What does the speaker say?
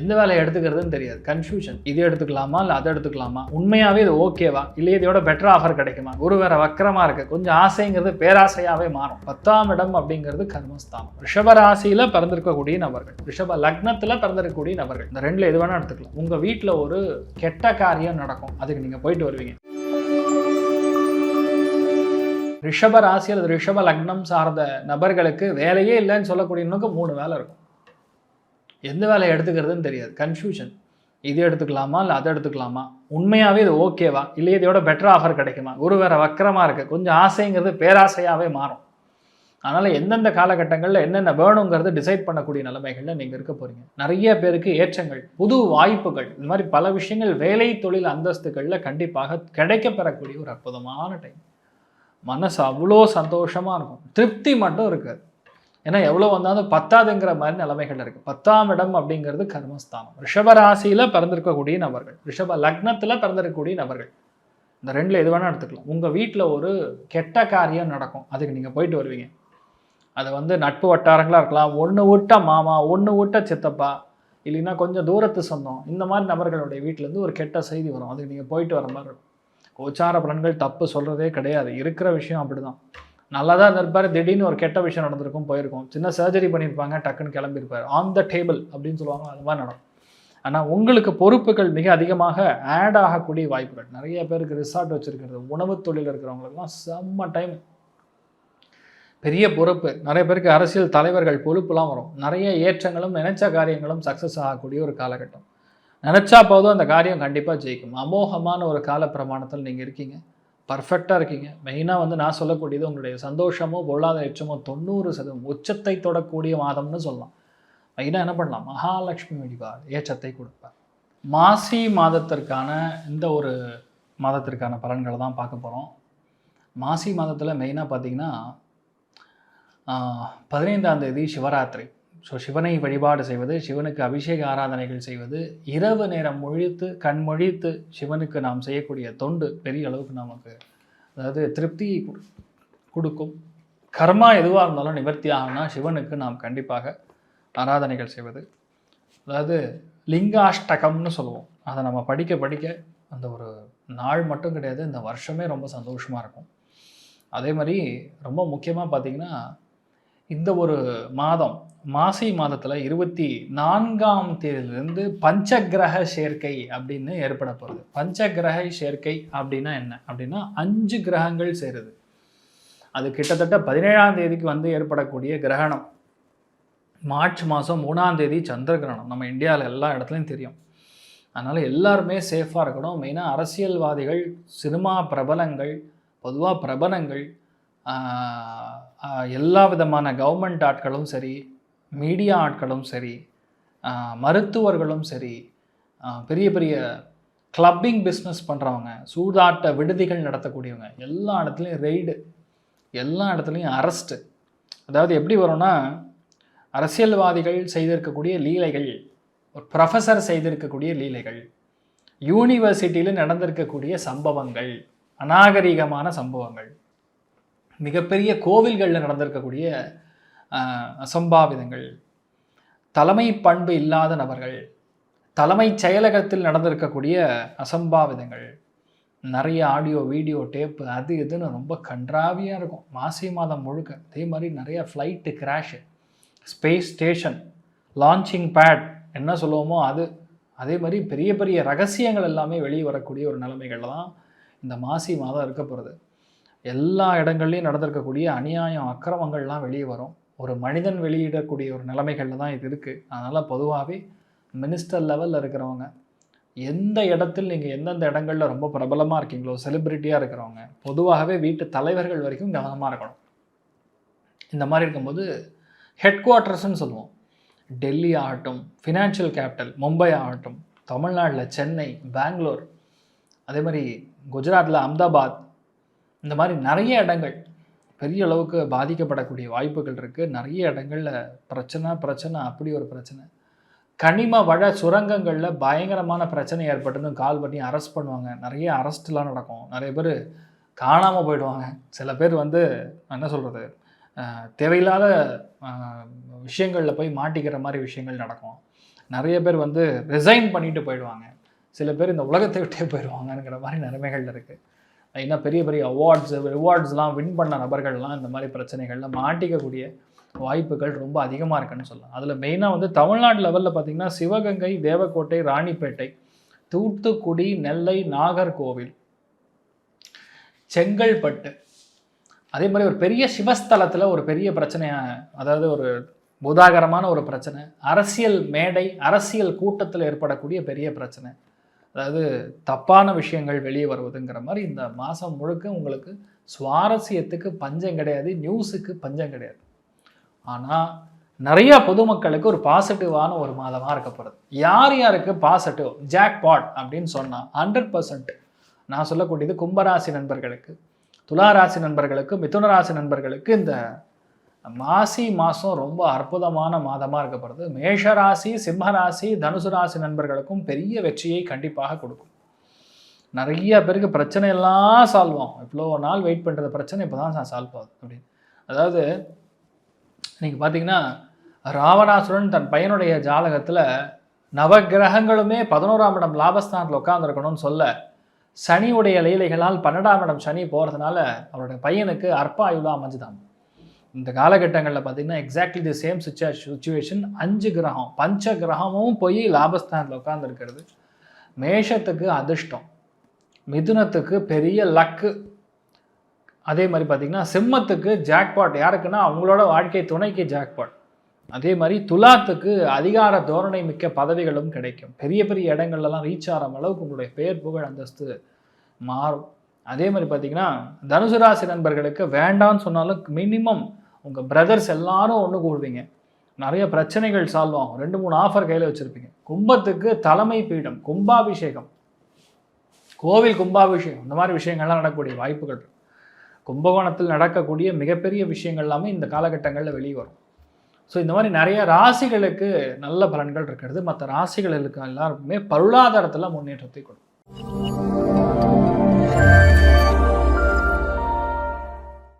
எந்த வேலையை எடுத்துக்கிறதுன்னு தெரியாது, கன்ஃபியூஷன். இது எடுத்துக்கலாமா இல்லை அதை எடுத்துக்கலாமா, உண்மையாகவே இது ஓகேவா இல்லை இதோட பெட்டர் ஆஃபர் கிடைக்குமா, குரு வேற வக்கரமாக இருக்குது, கொஞ்சம் ஆசைங்கிறது பேராசையாகவே மாறும். 10ஆம் இடம் அப்படிங்கிறது கர்மஸ்தானம். ரிஷப ராசியில் பிறந்திருக்கக்கூடிய நபர்கள், ரிஷப லக்னத்தில் பிறந்திருக்கக்கூடிய நபர்கள், இந்த ரெண்டில் எது வேணால் எடுத்துக்கலாம். உங்கள் வீட்டில் ஒரு கெட்ட காரியம் நடக்கும், அதுக்கு நீங்கள் போயிட்டு வருவீங்க. ரிஷப ராசி அல்லது ரிஷப லக்னம் சார்ந்த நபர்களுக்கு வேலையே இல்லைன்னு சொல்லக்கூடியவனுக்கு 3 வேலை இருக்கும். எந்த வேலையை எடுத்துக்கிறதுன்னு தெரியாது, கன்ஃபியூஷன். இது எடுத்துக்கலாமா இல்லை அதை எடுத்துக்கலாமா, உண்மையாகவே இது ஓகேவா இல்லை இதோட பெட்டர் ஆஃபர் கிடைக்குமா, குரு வேற வக்கரமாக இருக்குது, கொஞ்சம் ஆசைங்கிறது பேராசையாகவே மாறும். அதனால் எந்தெந்த காலகட்டங்களில் என்னென்ன வேணுங்கிறது டிசைட் பண்ணக்கூடிய நிலைமைகளில் நீங்கள் இருக்க போகிறீங்க. நிறைய பேருக்கு ஏற்றங்கள், புது வாய்ப்புகள், இந்த மாதிரி பல விஷயங்கள் வேலை தொழில் அந்தஸ்துகளில் கண்டிப்பாக கிடைக்கப்பெறக்கூடிய ஒரு அற்புதமான டைம். மனசு அவ்வளோ சந்தோஷமாக இருக்கும், திருப்தி மட்டும் இருக்காது. ஏன்னா எவ்வளோ வந்தாலும் பத்தாதுங்கிற மாதிரி நிலைமைகள் இருக்குது. 10ஆம் இடம் அப்படிங்கிறது கர்மஸ்தானம். ரிஷப ராசியில் பிறந்திருக்கக்கூடிய நபர்கள், ரிஷப லக்னத்தில் பிறந்திருக்கக்கூடிய நபர்கள், இந்த ரெண்டில் எது வேணால் எடுத்துக்கலாம். உங்கள் வீட்டில் ஒரு கெட்ட காரியம் நடக்கும், அதுக்கு நீங்கள் போயிட்டு வருவீங்க. அது நட்பு வட்டாரங்களாக இருக்கலாம், ஒன்று விட்ட மாமா, ஒன்று விட்ட சித்தப்பா, இல்லைன்னா கொஞ்சம் தூரத்து சொந்தம், இந்த மாதிரி நபர்களுடைய வீட்டிலேருந்து ஒரு கெட்ட செய்தி வரும், அதுக்கு நீங்கள் போயிட்டு வர மாதிரி இருக்கும். கோச்சார பலன்கள் தப்பு சொல்கிறதே கிடையாது, இருக்கிற விஷயம் அப்படி தான். நல்லா தான் இருப்பார், திடீர்னு ஒரு கெட்ட விஷயம் நடந்திருக்கும், போயிருக்கும், சின்ன சர்ஜரி பண்ணியிருப்பாங்க, டக்குன்னு கிளம்பியிருப்பார், ஆன் த டேபிள் அப்படின்னு சொல்லுவாங்க, அது மாதிரி நடக்கும். ஆனால் உங்களுக்கு பொறுப்புகள் மிக அதிகமாக ஆட் ஆகக்கூடிய வாய்ப்புகள். நிறைய பேருக்கு ரிசார்ட் வச்சுருக்கிறது, உணவு தொழில் இருக்கிறவங்களுக்குலாம் செம்ம டைம், பெரிய பொறுப்பு. நிறைய பேருக்கு அரசியல் தலைவர்கள் பொறுப்புலாம் வரும், நிறைய ஏற்றங்களும் நினைச்ச காரியங்களும் சக்ஸஸ் ஆகக்கூடிய ஒரு காலகட்டம். நினச்சா போதும் அந்த காரியம் கண்டிப்பாக ஜெயிக்கும். அமோகமான ஒரு கால பிரமாணத்தில் நீங்கள் இருக்கீங்க, பர்ஃபெக்டாக இருக்கீங்க. மெயினாக நான் சொல்லக்கூடியது உங்களுடைய சந்தோஷமோ பொருளாதார ஏற்றமோ 90% உச்சத்தை தொடக்கூடிய மாதம்னு சொல்லலாம். மெயினாக என்ன பண்ணலாம், மகாலட்சுமி வழிபாடு ஏற்றத்தை கொடுப்பார். மாசி மாதத்திற்கான இந்த ஒரு மாதத்திற்கான பலன்களை தான் பார்க்க போகிறோம். மாசி மாதத்தில் மெயினாக பார்த்தீங்கன்னா 15ஆம் தேதி சிவராத்திரி. ஸோ சிவனை வழிபாடு செய்வது, சிவனுக்கு அபிஷேக ஆராதனைகள் செய்வது, இரவு நேரம் முழித்து கண்மொழித்து சிவனுக்கு நாம் செய்யக்கூடிய தொண்டு பெரிய அளவுக்கு நமக்கு திருப்தியை கொடுக்கும். கர்மா எதுவாக இருந்தாலும் நிவர்த்தி ஆகும்னா சிவனுக்கு நாம் கண்டிப்பாக ஆராதனைகள் செய்வது, லிங்காஷ்டகம்னு சொல்லுவோம், அதை நம்ம படிக்க படிக்க அந்த ஒரு நாள் மட்டும் கிடையாது, இந்த வருஷமே ரொம்ப சந்தோஷமாக இருக்கும். அதே மாதிரி ரொம்ப முக்கியமாக பார்த்திங்கன்னா இந்த ஒரு மாதம் மாசி மாதத்தில் 24ஆம் தேதியிலிருந்து பஞ்சகிரக சேர்க்கை அப்படின்னு ஏற்பட போகிறது. பஞ்சகிரக சேர்க்கை அப்படின்னா என்ன அப்படின்னா 5 கிரகங்கள் சேருது. அது கிட்டத்தட்ட 17ஆம் தேதிக்கு ஏற்படக்கூடிய கிரகணம். மார்ச் மாதம் 3ஆம் தேதி சந்திர கிரகணம். நம்ம இந்தியாவில் எல்லா இடத்துலையும் தெரியும். அதனால் எல்லாருமே சேஃபாக இருக்கணும். மெயினாக அரசியல்வாதிகள், சினிமா பிரபலங்கள், பொதுவாக பிரபலங்கள், எல்லா விதமான கவர்மெண்ட் ஆட்களும் சரி, மீடியா ஆட்களும் சரி, மருத்துவர்களும் சரி, பெரிய பெரிய கிளப்பிங் பிஸ்னஸ் பண்ணுறவங்க, சூதாட்ட விடுதிகள் நடத்தக்கூடியவங்க, எல்லா இடத்துலையும் ரெய்டு, எல்லா இடத்துலையும் அரெஸ்ட்டு. அதாவது எப்படி வரும்னா, அரசியல்வாதிகள் செய்திருக்கக்கூடிய லீலைகள், ஒரு ப்ரொஃபஸர் செய்திருக்கக்கூடிய லீலைகள், யூனிவர்சிட்டியில் நடந்திருக்கக்கூடிய சம்பவங்கள், அநாகரிகமான சம்பவங்கள், மிகப்பெரிய கோவில்களில் நடந்திருக்கக்கூடிய அசம்பாவிதங்கள், தலைமை பண்பு இல்லாத நபர்கள், தலைமைச் செயலகத்தில் நடந்திருக்கக்கூடிய அசம்பாவிதங்கள், நிறைய ஆடியோ வீடியோ டேப்பு அது இதுன்னு ரொம்ப கன்றாவியாக இருக்கும் மாசி மாதம் முழுக்க. அதே மாதிரி நிறைய flight crash, space station, launching pad என்ன சொல்லுவோமோ அது, அதே மாதிரி பெரிய பெரிய ரகசியங்கள் எல்லாமே வெளியே வரக்கூடிய ஒரு நிலைமைகளில் தான் இந்த மாசி மாதம் இருக்க போகிறது. எல்லா இடங்கள்லையும் நடந்திருக்கக்கூடிய அநியாயம் அக்கிரமங்கள்லாம் வெளியே வரும். ஒரு மனிதன் வெளியிடக்கூடிய ஒரு நிலைமைகளில் தான் இது இருக்குது. அதனால் பொதுவாகவே மினிஸ்டர் லெவலில் இருக்கிறவங்க, எந்த இடத்தில் நீங்கள் எந்தெந்த இடங்களில் ரொம்ப பிரபலமாக இருக்கீங்களோ, செலிப்ரிட்டியாக இருக்கிறவங்க, பொதுவாகவே வீட்டு தலைவர்கள் வரைக்கும் கவனமாக இருக்கணும். இந்த மாதிரி இருக்கும்போது ஹெட் குவார்ட்டர்ஸ்ன்னு சொல்லுவோம். டெல்லி ஆகட்டும், ஃபினான்ஷியல் கேபிட்டல் மும்பை ஆகட்டும், தமிழ்நாட்டில் சென்னை, பெங்களூர், அதே மாதிரி குஜராத்தில் அஹமதாபாத், இந்த மாதிரி நிறைய இடங்கள் பெரிய அளவுக்கு பாதிக்கப்படக்கூடிய வாய்ப்புகள் இருக்குது. நிறைய இடங்களில் பிரச்சனை அப்படி ஒரு பிரச்சனை. கனிம வள சுரங்கங்களில் பயங்கரமான பிரச்சனை ஏற்பட்டுன்னு கால் பண்ணி அரெஸ்ட் பண்ணுவாங்க. நிறைய அரெஸ்ட்லாம் நடக்கும். நிறைய பேர் காணாமல் போயிடுவாங்க. சில பேர் என்ன சொல்கிறது, தேவையில்லாத விஷயங்களில் போய் மாட்டிக்கிற மாதிரி விஷயங்கள் நடக்கும். நிறைய பேர் வந்து ரிசைன் பண்ணிட்டு போயிடுவாங்க, சில பேர் இந்த உலகத்தை விட்டே போயிடுவாங்கங்கிற மாதிரி நிலைமைகள் இருக்குது. இன்னும் பெரிய பெரிய ரிவார்ட்ஸ்லாம் வின் பண்ண நபர்கள்லாம் இந்த மாதிரி பிரச்சனைகளில் மாட்டிக்கக்கூடிய வாய்ப்புகள் ரொம்ப அதிகமாக இருக்குன்னு சொல்லலாம். அதில் மெயினாக வந்து தமிழ்நாடு லெவலில் பார்த்திங்கன்னா சிவகங்கை, தேவக்கோட்டை, ராணிப்பேட்டை, தூத்துக்குடி, நெல்லை, நாகர்கோவில், செங்கல்பட்டு, அதே மாதிரி ஒரு பெரிய சிவஸ்தலத்தில் ஒரு பெரிய பிரச்சனையாக, அதாவது ஒரு பூதாகரமான ஒரு பிரச்சனை, அரசியல் மேடை, அரசியல் கூட்டத்தில் ஏற்படக்கூடிய பெரிய பிரச்சனை, அதாவது தப்பான விஷயங்கள் வெளியே வருவதுங்கிற மாதிரி இந்த மாதம் முழுக்க உங்களுக்கு சுவாரஸ்யத்துக்கு பஞ்சம் கிடையாது, நியூஸுக்கு பஞ்சம் கிடையாது. ஆனால் நிறைய பொதுமக்களுக்கு ஒரு பாசிட்டிவான ஒரு மாதமாக இருக்கப்படுது. யார் யாருக்கு பாசிட்டிவ் ஜாக்பாட் அப்படின்னு சொன்னால் 100% நான் சொல்லக்கூடியது கும்பராசி நண்பர்களுக்கு, துளாராசி நண்பர்களுக்கு, மிதுன ராசி நண்பர்களுக்கு இந்த மாசி மாதம் ரொம்ப அற்புதமான மாதமாக இருக்கப்படுது. மேஷராசி, சிம்மராசி, தனுசு ராசி நண்பர்களுக்கும் பெரிய வெற்றியை கண்டிப்பாக கொடுக்கும். நிறைய பேருக்கு பிரச்சனை எல்லாம் சால்வ் ஆகும். இவ்வளோ நாள் வெயிட் பண்ணுறது பிரச்சனை இப்போ தான் சால்வ் ஆகுது அப்படின்னு. அதாவது இன்னைக்கு பார்த்தீங்கன்னா ராவணாசுரன் தன் பையனுடைய ஜாதகத்தில் நவகிரகங்களுமே 11ஆம் இடம் லாபஸ்தானத்தில் உட்காந்துருக்கணும்னு சொல்ல, சனியுடைய லீலைகளால் 12ஆம் இடம் சனி போகிறதுனால அவருடைய பையனுக்கு அற்ப ஆயுளாக அமைஞ்சுதான். இந்த காலகட்டங்களில் பார்த்தீங்கன்னா எக்ஸாக்ட்லி தி சேம் சுச்சுவேஷன். 5 கிரகம், பஞ்ச கிரகமும் போய் லாபஸ்தானத்தில் உட்காந்துருக்கிறது. மேஷத்துக்கு அதிர்ஷ்டம், மிதுனத்துக்கு பெரிய லக்கு, அதே மாதிரி பார்த்திங்கன்னா சிம்மத்துக்கு ஜாக்பாட். யாருக்குன்னா அவங்களோட வாழ்க்கை துணைக்கு ஜாக்பாட். அதே மாதிரி துலாத்துக்கு அதிகார தோரணை மிக்க பதவிகளும் கிடைக்கும். பெரிய பெரிய இடங்கள்லாம் ரீச் ஆகிற அளவுக்கு உங்களுடைய பெயர் புகழ் அந்தஸ்து மாறும். அதே மாதிரி பார்த்திங்கன்னா தனுசு ராசி நண்பர்களுக்கு வேண்டான்னு சொன்னாலும் மினிமம் உங்கள் பிரதர்ஸ் எல்லாரும் ஒன்று கூடுவீங்க, நிறைய பிரச்சனைகள் சால்வ் ஆகும், 2-3 ஆஃபர் கையில் வச்சுருப்பீங்க. கும்பத்துக்கு தலைமை பீடம், கும்பாபிஷேகம், கோவில் கும்பாபிஷேகம், இந்த மாதிரி விஷயங்கள்லாம் நடக்கக்கூடிய வாய்ப்புகள் இருக்குது. கும்பகோணத்தில் நடக்கக்கூடிய மிகப்பெரிய விஷயங்கள் எல்லாமே இந்த காலகட்டங்களில் வெளியே வரும். ஸோ இந்த மாதிரி நிறைய ராசிகளுக்கு நல்ல பலன்கள் இருக்கிறது. மற்ற ராசிகளுக்கு எல்லாருக்குமே பொருளாதாரத்தில் முன்னேற்றத்தை கொடுக்கும்.